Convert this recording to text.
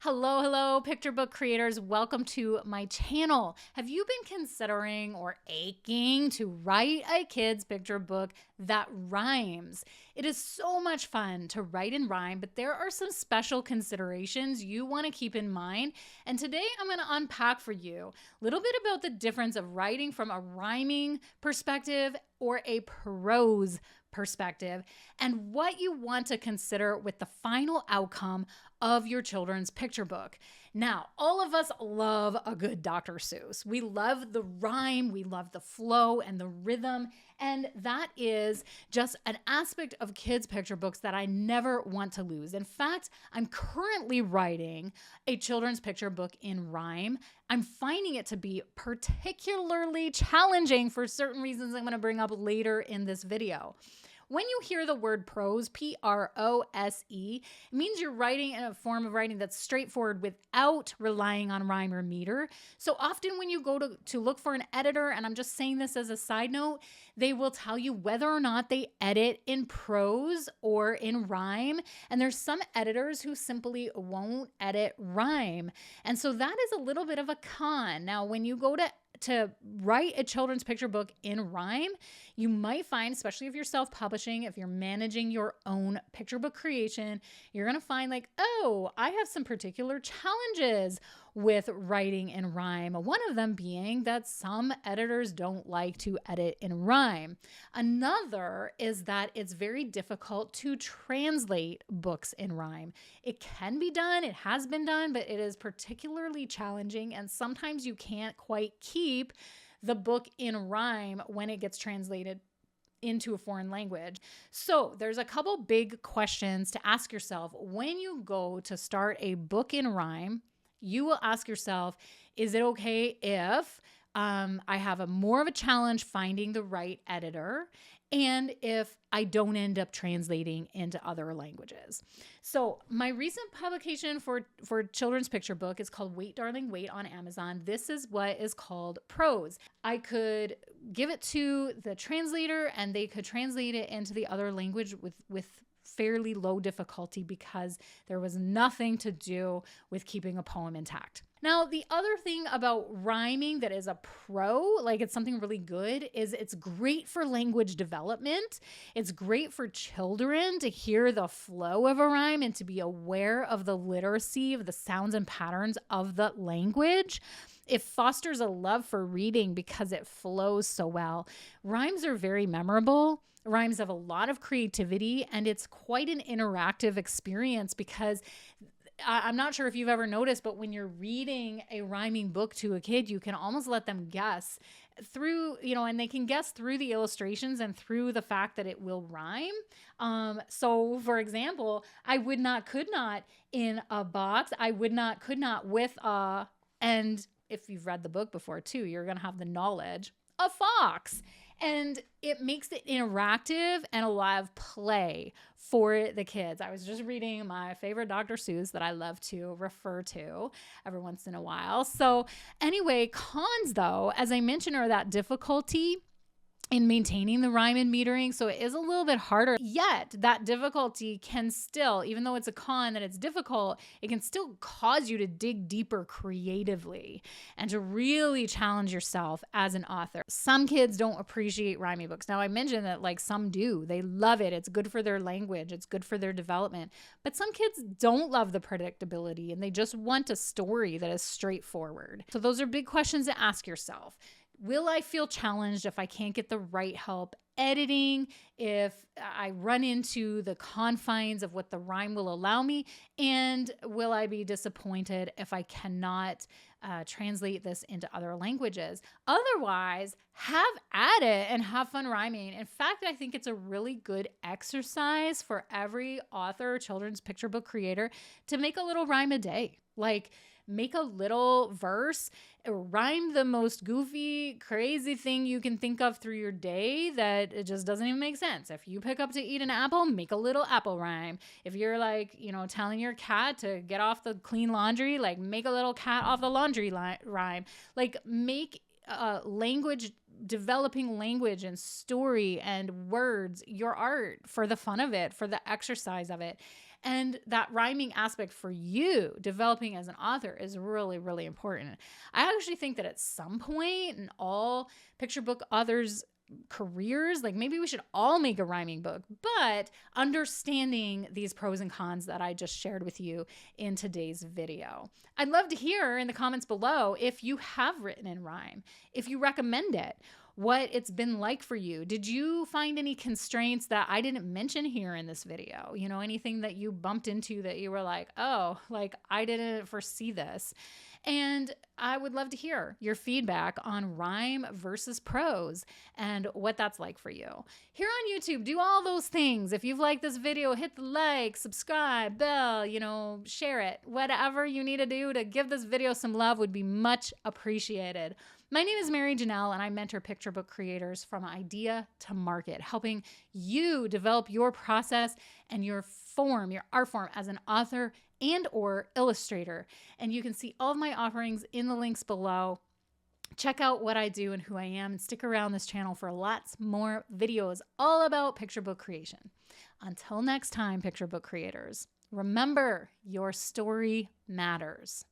Hello, hello, picture book creators. Welcome to my channel. Have you been considering or aching to write a kid's picture book that rhymes? It is so much fun to write and rhyme, but there are some special considerations you want to keep in mind. And today I'm going to unpack for you a little bit about the difference of writing from a rhyming perspective or a prose perspective and what you want to consider with the final outcome of your children's picture book. Now, all of us love a good Dr. Seuss. We love the rhyme, we love the flow and the rhythm, and that is just an aspect of kids' picture books that I never want to lose. In fact, I'm currently writing a children's picture book in rhyme. I'm finding it to be particularly challenging for certain reasons I'm going to bring up later in this video. When you hear the word prose, P-R-O-S-E, it means you're writing in a form of writing that's straightforward without relying on rhyme or meter. So often when you go to look for an editor, and I'm just saying this as a side note, they will tell you whether or not they edit in prose or in rhyme. And there's some editors who simply won't edit rhyme. And so that is a little bit of a con. Now, when you go to write a children's picture book in rhyme, you might find, especially if you're self-publishing, if you're managing your own picture book creation, you're going to find like, oh, I have some particular challenges with writing in rhyme. One of them being that some editors don't like to edit in rhyme. Another is that it's very difficult to translate books in rhyme. It can be done, it has been done, but it is particularly challenging, and sometimes you can't quite keep the book in rhyme when it gets translated into a foreign language. So there's a couple big questions to ask yourself when you go to start a book in rhyme. You will ask yourself, is it okay if I have more of a challenge finding the right editor, and if I don't end up translating into other languages? So my recent publication for children's picture book is called Wait, Darling, Wait on Amazon. This is what is called prose. I could give it to the translator and they could translate it into the other language with fairly low difficulty because there was nothing to do with keeping a poem intact. Now, the other thing about rhyming that is a pro, like it's something really good, is it's great for language development. It's great for children to hear the flow of a rhyme and to be aware of the literacy of the sounds and patterns of the language. It fosters a love for reading because it flows so well. Rhymes are very memorable. Rhymes have a lot of creativity, and it's quite an interactive experience because I'm not sure if you've ever noticed, but when you're reading a rhyming book to a kid, you can almost let them guess through, and they can guess through the illustrations and through the fact that it will rhyme. So for example, I would not, could not in a box, I would not, could not with a, and if you've read the book before too, you're going to have the knowledge, a fox. And it makes it interactive and a lot of play for the kids. I was just reading my favorite Dr. Seuss that I love to refer to every once in a while. So anyway, cons though, as I mentioned, are that difficulty in maintaining the rhyme and metering. So it is a little bit harder, yet that difficulty can still, even though it's a con that it's difficult, it can still cause you to dig deeper creatively and to really challenge yourself as an author. Some kids don't appreciate rhyming books. Now I mentioned that like some do, they love it. It's good for their language. It's good for their development, but some kids don't love the predictability and they just want a story that is straightforward. So those are big questions to ask yourself. Will I feel challenged if I can't get the right help editing, if I run into the confines of what the rhyme will allow me? And will I be disappointed if I cannot translate this into other languages? Otherwise, have at it and have fun rhyming. In fact, I think it's a really good exercise for every author, children's picture book creator to make a little rhyme a day. Like, make a little verse, rhyme the most goofy, crazy thing you can think of through your day that it just doesn't even make sense. If you pick up to eat an apple, make a little apple rhyme. If you're like, telling your cat to get off the clean laundry, like make a little cat off the laundry rhyme. Like make language, developing language and story and words your art for the fun of it, for the exercise of it. And that rhyming aspect for you developing as an author is really, really important. I actually think that at some point in all picture book authors' careers, like maybe we should all make a rhyming book, but understanding these pros and cons that I just shared with you in today's video. I'd love to hear in the comments below if you have written in rhyme, if you recommend it, what it's been like for you. Did you find any constraints that I didn't mention here in this video? You know, anything that you bumped into that you were like, oh, like I didn't foresee this. And I would love to hear your feedback on rhyme versus prose and what that's like for you. Here on YouTube, do all those things. If you've liked this video, hit the like, subscribe, bell, share it. Whatever you need to do to give this video some love would be much appreciated. My name is Marijanel, and I mentor picture book creators from idea to market, helping you develop your process and your art form as an author and or illustrator. And you can see all of my offerings in the links below. Check out what I do and who I am, and stick around this channel for lots more videos all about picture book creation. Until next time, picture book creators, remember your story matters.